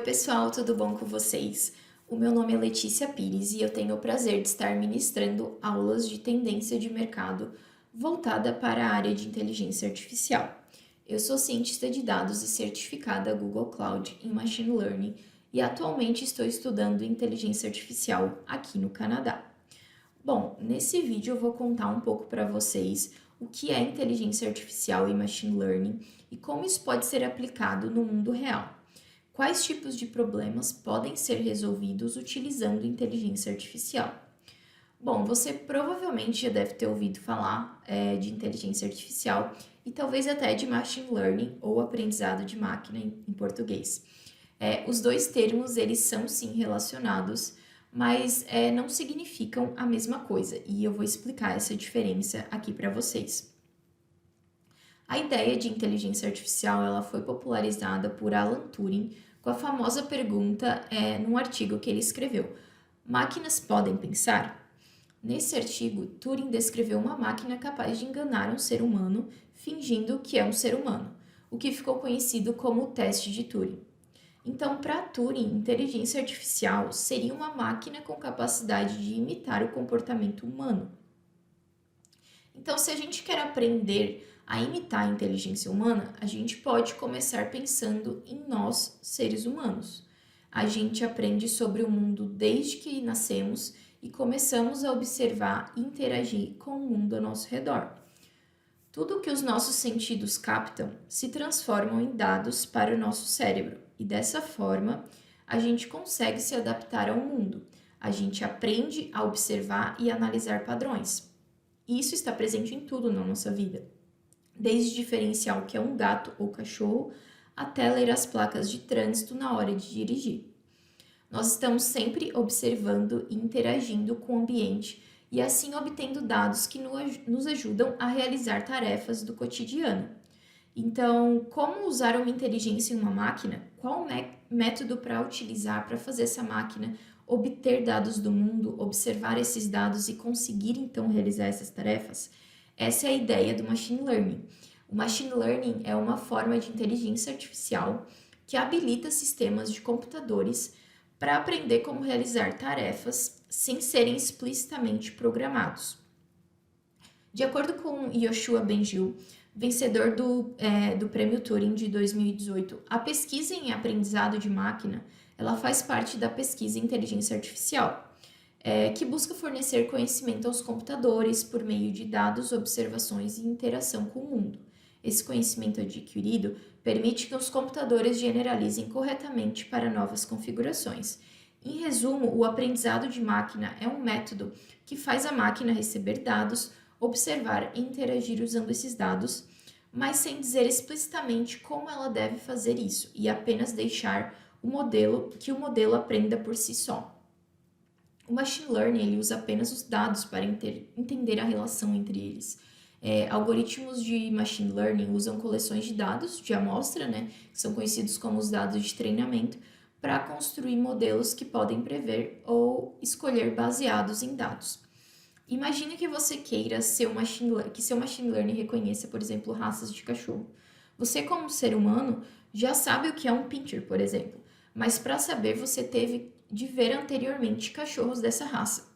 pessoal, tudo bom com vocês? O meu nome é Letícia Pires e eu tenho o prazer de estar ministrando aulas de tendência de mercado voltada para a área de inteligência artificial. Eu sou cientista de dados e certificada Google Cloud em Machine Learning e atualmente estou estudando inteligência artificial aqui no Canadá. Bom, nesse vídeo eu vou contar um pouco para vocês o que é inteligência artificial e Machine Learning e como isso pode ser aplicado no mundo real. Quais tipos de problemas podem ser resolvidos utilizando inteligência artificial? Bom, você provavelmente já deve ter ouvido falar de inteligência artificial e talvez até de machine learning ou aprendizado de máquina em português. Os dois termos, eles são sim relacionados, mas não significam a mesma coisa e eu vou explicar essa diferença aqui para vocês. A ideia de inteligência artificial ela foi popularizada por Alan Turing com a famosa pergunta num artigo que ele escreveu: máquinas podem pensar? Nesse artigo, Turing descreveu uma máquina capaz de enganar um ser humano fingindo que é um ser humano, o que ficou conhecido como o teste de Turing. Então, para Turing, inteligência artificial seria uma máquina com capacidade de imitar o comportamento humano. Então, se a gente quer aprender a imitar a inteligência humana, a gente pode começar pensando em nós, seres humanos. A gente aprende sobre o mundo desde que nascemos e começamos a observar e interagir com o mundo ao nosso redor. Tudo que os nossos sentidos captam se transformam em dados para o nosso cérebro e dessa forma a gente consegue se adaptar ao mundo. A gente aprende a observar e analisar padrões. Isso está presente em tudo na nossa vida, desde diferenciar o que é um gato ou cachorro até ler as placas de trânsito na hora de dirigir. Nós estamos sempre observando e interagindo com o ambiente e assim obtendo dados que nos ajudam a realizar tarefas do cotidiano. Então, como usar uma inteligência em uma máquina? Qual método para utilizar para fazer essa máquina obter dados do mundo, observar esses dados e conseguir então realizar essas tarefas? Essa é a ideia do machine learning. O machine learning é uma forma de inteligência artificial que habilita sistemas de computadores para aprender como realizar tarefas sem serem explicitamente programados. De acordo com Yoshua Bengio, vencedor do Prêmio Turing de 2018, a pesquisa em aprendizado de máquina ela faz parte da pesquisa em inteligência artificial, que busca fornecer conhecimento aos computadores por meio de dados, observações e interação com o mundo. Esse conhecimento adquirido permite que os computadores generalizem corretamente para novas configurações. Em resumo, o aprendizado de máquina é um método que faz a máquina receber dados, observar e interagir usando esses dados, mas sem dizer explicitamente como ela deve fazer isso e apenas deixar que o modelo aprenda por si só. O machine learning ele usa apenas os dados para entender a relação entre eles. Algoritmos de machine learning usam coleções de dados de amostra, que são conhecidos como os dados de treinamento, para construir modelos que podem prever ou escolher baseados em dados. Imagine que você queira que seu machine learning reconheça, por exemplo, raças de cachorro. Você, como ser humano, já sabe o que é um pincher, por exemplo, mas para saber você teve de ver anteriormente cachorros dessa raça.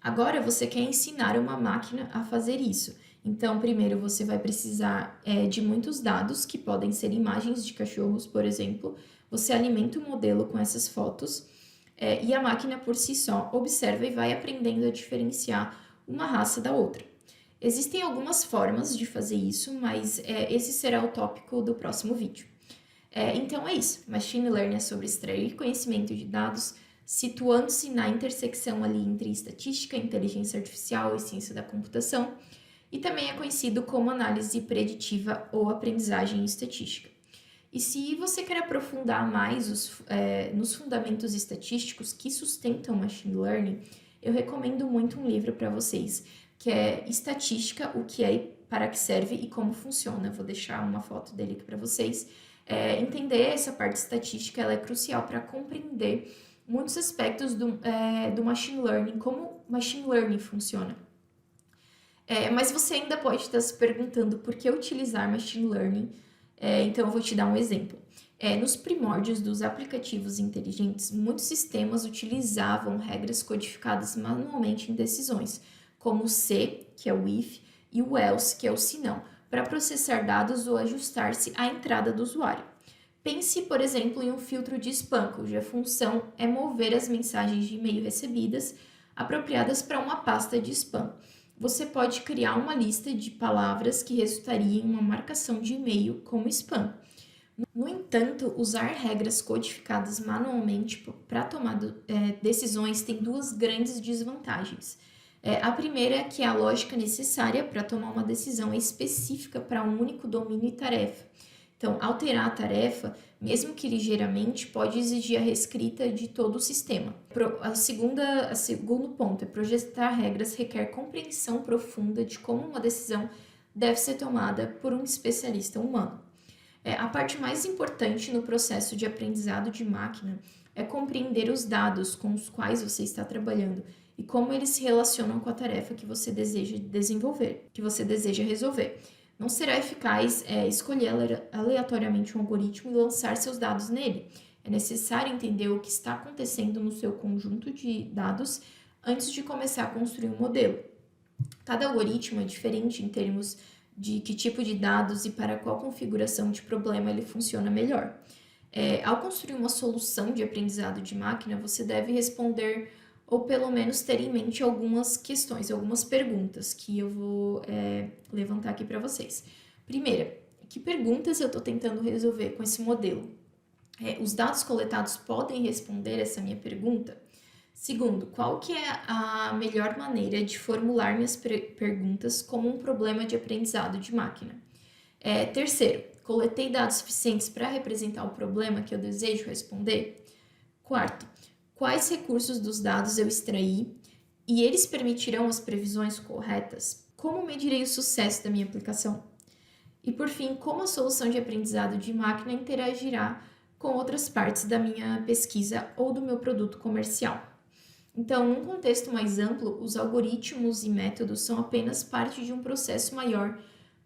Agora você quer ensinar uma máquina a fazer isso. Então, primeiro você vai precisar de muitos dados, que podem ser imagens de cachorros, por exemplo. Você alimenta o modelo com essas fotos e a máquina por si só observa e vai aprendendo a diferenciar uma raça da outra. Existem algumas formas de fazer isso, mas esse será o tópico do próximo vídeo. Então é isso. Machine Learning é sobre extrair conhecimento de dados, situando-se na intersecção ali entre estatística, inteligência artificial e ciência da computação, e também é conhecido como análise preditiva ou aprendizagem estatística. E se você quer aprofundar mais nos fundamentos estatísticos que sustentam Machine Learning, eu recomendo muito um livro para vocês, que é Estatística, o que é, para que serve e como funciona. Eu vou deixar uma foto dele aqui para vocês. Entender essa parte estatística ela é crucial para compreender muitos aspectos do Machine Learning, como Machine Learning funciona. Mas você ainda pode estar se perguntando por que utilizar Machine Learning, então eu vou te dar um exemplo. Nos primórdios dos aplicativos inteligentes, muitos sistemas utilizavam regras codificadas manualmente em decisões, como o se, que é o if, e o else, que é o se não, para processar dados ou ajustar-se à entrada do usuário. Pense, por exemplo, em um filtro de spam, cuja função é mover as mensagens de e-mail recebidas apropriadas para uma pasta de spam. Você pode criar uma lista de palavras que resultaria em uma marcação de e-mail como spam. No entanto, usar regras codificadas manualmente para tomar decisões tem duas grandes desvantagens. A primeira é que a lógica necessária para tomar uma decisão é específica para um único domínio e tarefa. Então, alterar a tarefa, mesmo que ligeiramente, pode exigir a reescrita de todo o sistema. Segundo ponto é projetar regras requer compreensão profunda de como uma decisão deve ser tomada por um especialista humano. A parte mais importante no processo de aprendizado de máquina é compreender os dados com os quais você está trabalhando e como eles se relacionam com a tarefa que você deseja desenvolver, que você deseja resolver. Não será eficaz escolher aleatoriamente um algoritmo e lançar seus dados nele. É necessário entender o que está acontecendo no seu conjunto de dados antes de começar a construir um modelo. Cada algoritmo é diferente em termos de que tipo de dados e para qual configuração de problema ele funciona melhor. Ao construir uma solução de aprendizado de máquina, você deve responder ou pelo menos ter em mente algumas questões, algumas perguntas que eu vou levantar aqui para vocês. Primeira, que perguntas eu estou tentando resolver com esse modelo? Os dados coletados podem responder essa minha pergunta? Segundo, qual que é a melhor maneira de formular minhas perguntas como um problema de aprendizado de máquina? Terceiro, coletei dados suficientes para representar o problema que eu desejo responder? Quarto, quais recursos dos dados eu extraí e eles permitirão as previsões corretas? Como medirei o sucesso da minha aplicação? E por fim, como a solução de aprendizado de máquina interagirá com outras partes da minha pesquisa ou do meu produto comercial? Então, num contexto mais amplo, os algoritmos e métodos são apenas parte de um processo maior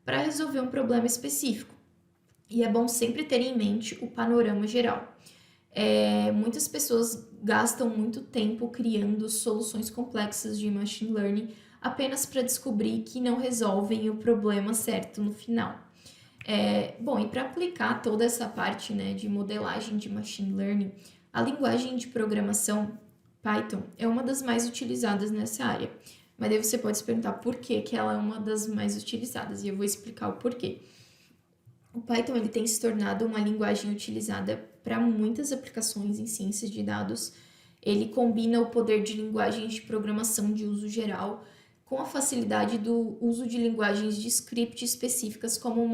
para resolver um problema específico. E é bom sempre ter em mente o panorama geral. Muitas pessoas gastam muito tempo criando soluções complexas de machine learning apenas para descobrir que não resolvem o problema certo no final. E para aplicar toda essa parte, né, de modelagem de machine learning, a linguagem de programação Python é uma das mais utilizadas nessa área. Mas daí você pode se perguntar por que ela é uma das mais utilizadas, e eu vou explicar o porquê. O Python ele tem se tornado uma linguagem utilizada para muitas aplicações em ciências de dados. Ele combina o poder de linguagens de programação de uso geral com a facilidade do uso de linguagens de script específicas como o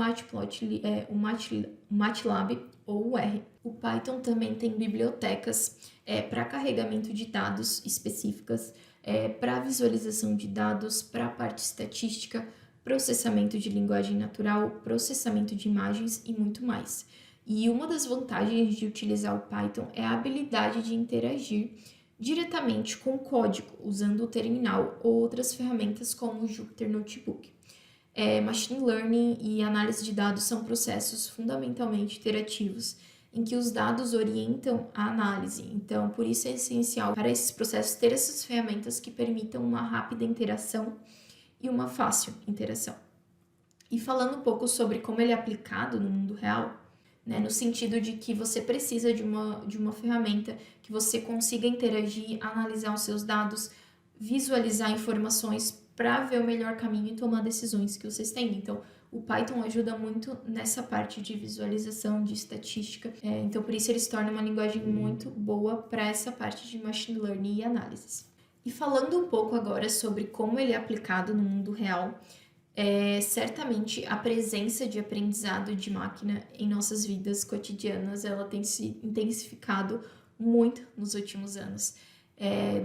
MATLAB ou o R. O Python também tem bibliotecas para carregamento de dados específicas, para visualização de dados, para a parte estatística, processamento de linguagem natural, processamento de imagens e muito mais. E uma das vantagens de utilizar o Python é a habilidade de interagir diretamente com o código, usando o terminal ou outras ferramentas como o Jupyter Notebook. Machine Learning e análise de dados são processos fundamentalmente iterativos, em que os dados orientam a análise. Então, por isso é essencial para esses processos ter essas ferramentas que permitam uma rápida interação e uma fácil interação. E falando um pouco sobre como ele é aplicado no mundo real, né, no sentido de que você precisa de uma ferramenta que você consiga interagir, analisar os seus dados, visualizar informações para ver o melhor caminho e tomar decisões que vocês têm. Então, o Python ajuda muito nessa parte de visualização, de estatística. Então, por isso ele se torna uma linguagem muito boa para essa parte de machine learning e análises. E falando um pouco agora sobre como ele é aplicado no mundo real, certamente a presença de aprendizado de máquina em nossas vidas cotidianas, ela tem se intensificado muito nos últimos anos.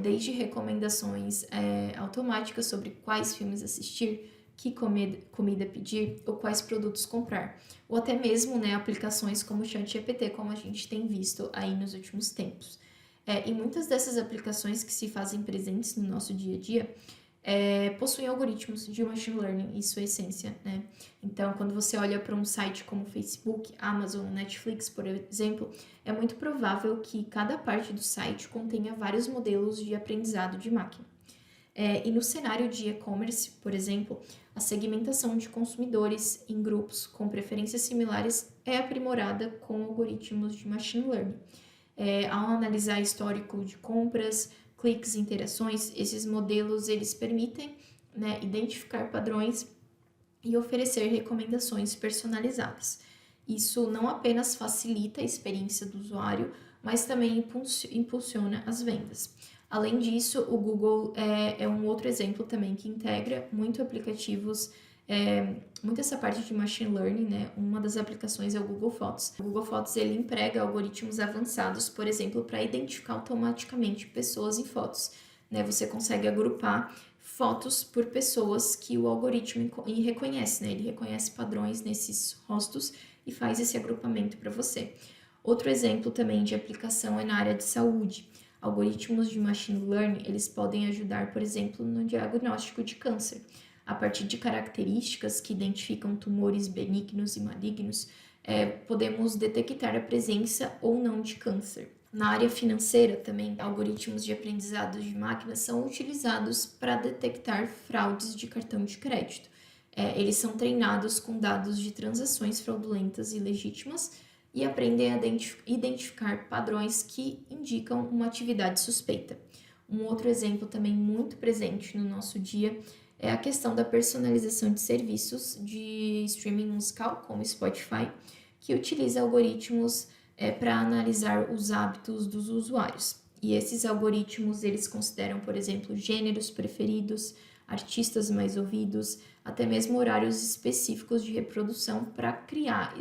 Desde recomendações automáticas sobre quais filmes assistir, que comida pedir ou quais produtos comprar. Ou até mesmo, né, aplicações como o ChatGPT, como a gente tem visto aí nos últimos tempos. E muitas dessas aplicações que se fazem presentes no nosso dia a dia possuem algoritmos de machine learning em sua essência, né? Então, quando você olha para um site como Facebook, Amazon, Netflix, por exemplo, é muito provável que cada parte do site contenha vários modelos de aprendizado de máquina. E no cenário de e-commerce, por exemplo, a segmentação de consumidores em grupos com preferências similares é aprimorada com algoritmos de machine learning. Ao analisar histórico de compras, cliques e interações, esses modelos eles permitem, né, identificar padrões e oferecer recomendações personalizadas. Isso não apenas facilita a experiência do usuário, mas também impulsiona as vendas. Além disso, o Google é um outro exemplo também que integra muito aplicativos, muito essa parte de machine learning, né? Uma das aplicações é o Google Fotos. O Google Fotos ele emprega algoritmos avançados, por exemplo, para identificar automaticamente pessoas em fotos, né? Você consegue agrupar fotos por pessoas que o algoritmo reconhece, né? Ele reconhece padrões nesses rostos e faz esse agrupamento para você. Outro exemplo também de aplicação é na área de saúde. Algoritmos de machine learning, eles podem ajudar, por exemplo, no diagnóstico de câncer. A partir de características que identificam tumores benignos e malignos, podemos detectar a presença ou não de câncer. Na área financeira também, algoritmos de aprendizado de máquina são utilizados para detectar fraudes de cartão de crédito. Eles são treinados com dados de transações fraudulentas e legítimas e aprendem a identificar padrões que indicam uma atividade suspeita. Um outro exemplo também muito presente no nosso dia é a questão da personalização de serviços de streaming musical, como Spotify, que utiliza algoritmos para analisar os hábitos dos usuários. E esses algoritmos, eles consideram, por exemplo, gêneros preferidos, artistas mais ouvidos, até mesmo horários específicos de reprodução para criar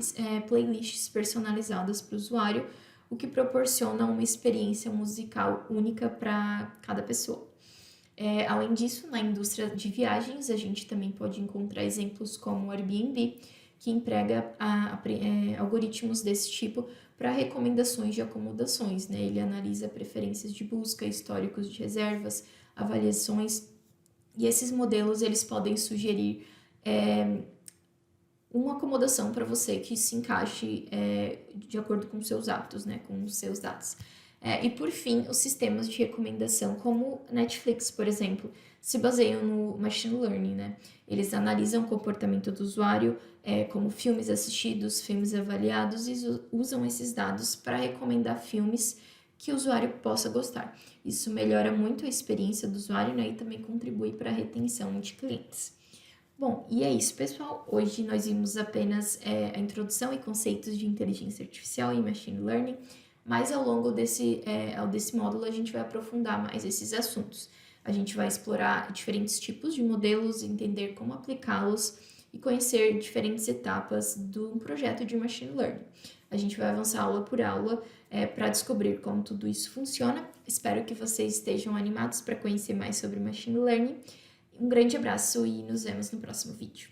playlists personalizadas para o usuário, o que proporciona uma experiência musical única para cada pessoa. Além disso, na indústria de viagens, a gente também pode encontrar exemplos como o Airbnb, que emprega algoritmos desse tipo para recomendações de acomodações, né? Ele analisa preferências de busca, históricos de reservas, avaliações, e esses modelos eles podem sugerir uma acomodação para você que se encaixe de acordo com os seus hábitos, né? Com os seus dados. E por fim, os sistemas de recomendação, como Netflix, por exemplo, se baseiam no machine learning, né? Eles analisam o comportamento do usuário, como filmes assistidos, filmes avaliados, e usam esses dados para recomendar filmes que o usuário possa gostar. Isso melhora muito a experiência do usuário, né? E também contribui para a retenção de clientes. Bom, e é isso, pessoal. Hoje nós vimos apenas a introdução e conceitos de inteligência artificial e machine learning, mas ao longo desse módulo a gente vai aprofundar mais esses assuntos. A gente vai explorar diferentes tipos de modelos, entender como aplicá-los e conhecer diferentes etapas do projeto de machine learning. A gente vai avançar aula por aula para descobrir como tudo isso funciona. Espero que vocês estejam animados para conhecer mais sobre machine learning. Um grande abraço e nos vemos no próximo vídeo.